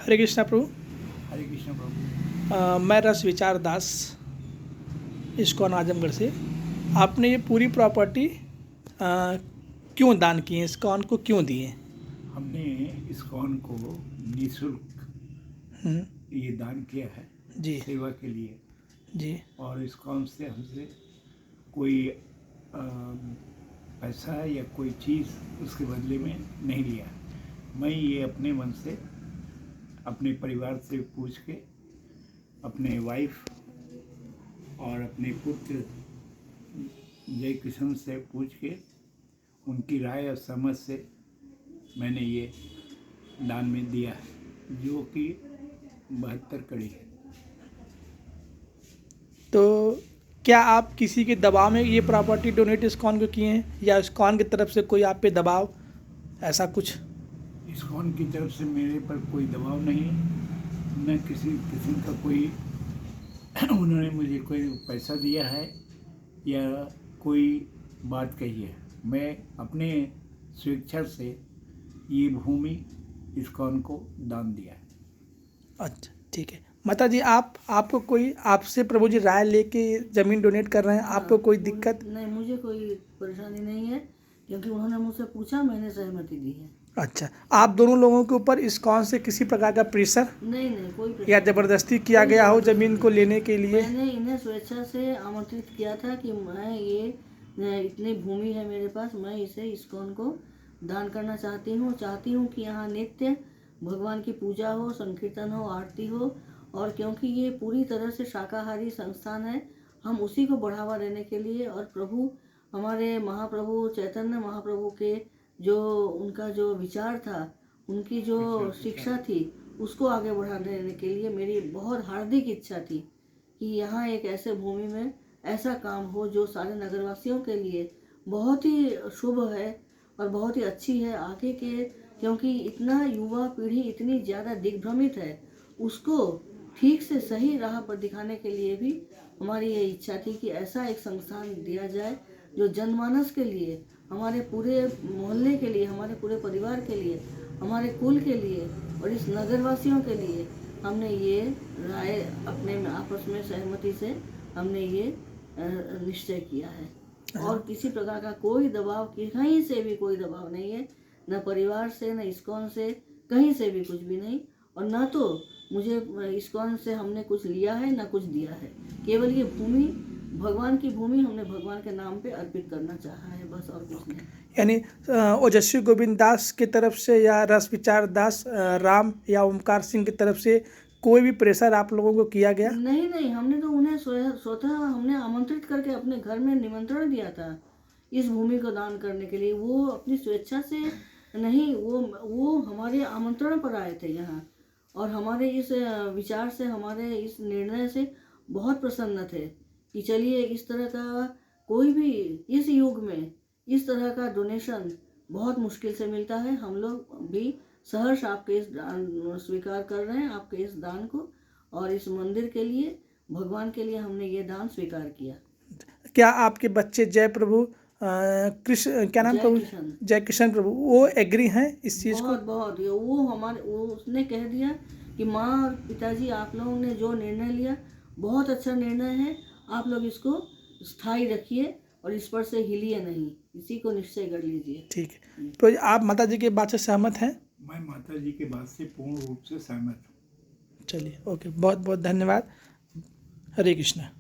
हरे कृष्णा प्रभु। हरे कृष्ण प्रभु। मैं रस विचार दास, इस्कॉन आजमगढ़ से। आपने ये पूरी प्रॉपर्टी क्यों दान की है, इस्कॉन को क्यों दी है? हमने इस्कॉन को निःशुल्क ये दान किया है जी सेवा के लिए जी। और इस्कॉन से हमसे कोई पैसा या कोई चीज़ उसके बदले में नहीं लिया। मैं ये अपने मन से, अपने परिवार से पूछ के, अपने वाइफ और अपने पुत्र जय किशन से पूछ के, उनकी राय और समझ से मैंने ये दान में दिया है, जो कि 72 कड़ी है। तो क्या आप किसी के दबाव में ये प्रॉपर्टी डोनेट इस्कॉन को किए हैं, या इस्कॉन की तरफ से कोई आप पे दबाव, ऐसा कुछ? इस्कॉन की तरफ से मेरे पर कोई दबाव नहीं, न किसी किस्म का कोई उन्होंने मुझे कोई पैसा दिया है या कोई बात कही है। मैं अपने स्वेच्छा से ये भूमि इस्कॉन को दान दिया है। अच्छा, ठीक है। माता जी, आपको कोई आपसे प्रभु जी राय लेके ज़मीन डोनेट कर रहे हैं, आपको कोई दिक्कत? नहीं, मुझे कोई परेशानी नहीं है, क्योंकि उन्होंने मुझसे पूछा, मैंने सहमति दी है। अच्छा, आप दोनों लोगों के ऊपर इस्कॉन से किसी प्रकार का प्रेशर नहीं, कोई या प्रेशर ज़बरदस्ती किया गया हो ज़मीन को लेने के लिए? मैंने इन्हें स्वेच्छा से आमंत्रित किया था कि मैं ये इतनी भूमि है मेरे पास, मैं इसे इस्कॉन को दान करना चाहती हूँ कि यहाँ नित्य भगवान की पूजा हो, संकीर्तन हो, आरती हो, और क्योंकि ये पूरी तरह से शाकाहारी संस्थान है, हम उसी को बढ़ावा देने के लिए, और प्रभु हमारे महाप्रभु चैतन्य महाप्रभु के जो उनका जो विचार था, उनकी जो शिक्षा थी, उसको आगे बढ़ा देने के लिए मेरी बहुत हार्दिक इच्छा थी कि यहाँ एक ऐसे भूमि में ऐसा काम हो जो सारे नगरवासियों के लिए बहुत ही शुभ है और बहुत ही अच्छी है आगे के, क्योंकि इतना युवा पीढ़ी इतनी ज़्यादा दिग्भ्रमित है, उसको ठीक से सही राह पर दिखाने के लिए भी हमारी ये इच्छा थी कि ऐसा एक संस्थान दिया जाए जो जनमानस के लिए, हमारे पूरे मोहल्ले के लिए, हमारे पूरे परिवार के लिए, हमारे कुल के लिए और इस नगरवासियों के लिए हमने ये राय अपने आपस में सहमति से हमने ये निश्चय किया है। और किसी प्रकार का कोई दबाव, कहीं से भी कोई दबाव नहीं है, न परिवार से, न इस्कॉन से, कहीं से भी कुछ भी नहीं, और न तो मुझे इस्कॉन से हमने कुछ लिया है न कुछ दिया है। केवल ये भूमि भगवान की भूमि हमने भगवान के नाम पे अर्पित करना चाहा है, बस, और कुछ नहीं। यानी ओजस्वी गोविंद दास की तरफ से या रस विचार दास राम या ओमकार सिंह की तरफ से कोई भी प्रेशर आप लोगों को किया गया? नहीं, हमने तो उन्हें स्वतः हमने आमंत्रित करके अपने घर में निमंत्रण दिया था इस भूमि को दान करने के लिए। वो अपनी स्वेच्छा से नहीं, वो हमारे आमंत्रण पर आए थे यहाँ, और हमारे इस विचार से, हमारे इस निर्णय से बहुत प्रसन्न थे कि चलिए, इस तरह का कोई भी इस युग में इस तरह का डोनेशन बहुत मुश्किल से मिलता है। हम लोग भी सहर्ष आपके इस दान स्वीकार कर रहे हैं, आपके इस दान को, और इस मंदिर के लिए, भगवान के लिए हमने ये दान स्वीकार किया। क्या आपके बच्चे जय प्रभु कृष्ण, क्या नाम प्रभु, जय किशन प्रभु, वो एग्री हैं इस चीज़ को? बहुत वो उसने कह दिया कि माँ और पिताजी, आप लोगों ने जो निर्णय लिया बहुत अच्छा निर्णय है, आप लोग इसको स्थायी रखिए और इस पर से हिलिए नहीं, इसी को निश्चय कर लीजिए। ठीक है। तो आप माता जी की बात से सहमत हैं? मैं माता जी की बात से पूर्ण रूप से सहमत हूँ। चलिए, ओके, बहुत बहुत धन्यवाद। हरे कृष्णा।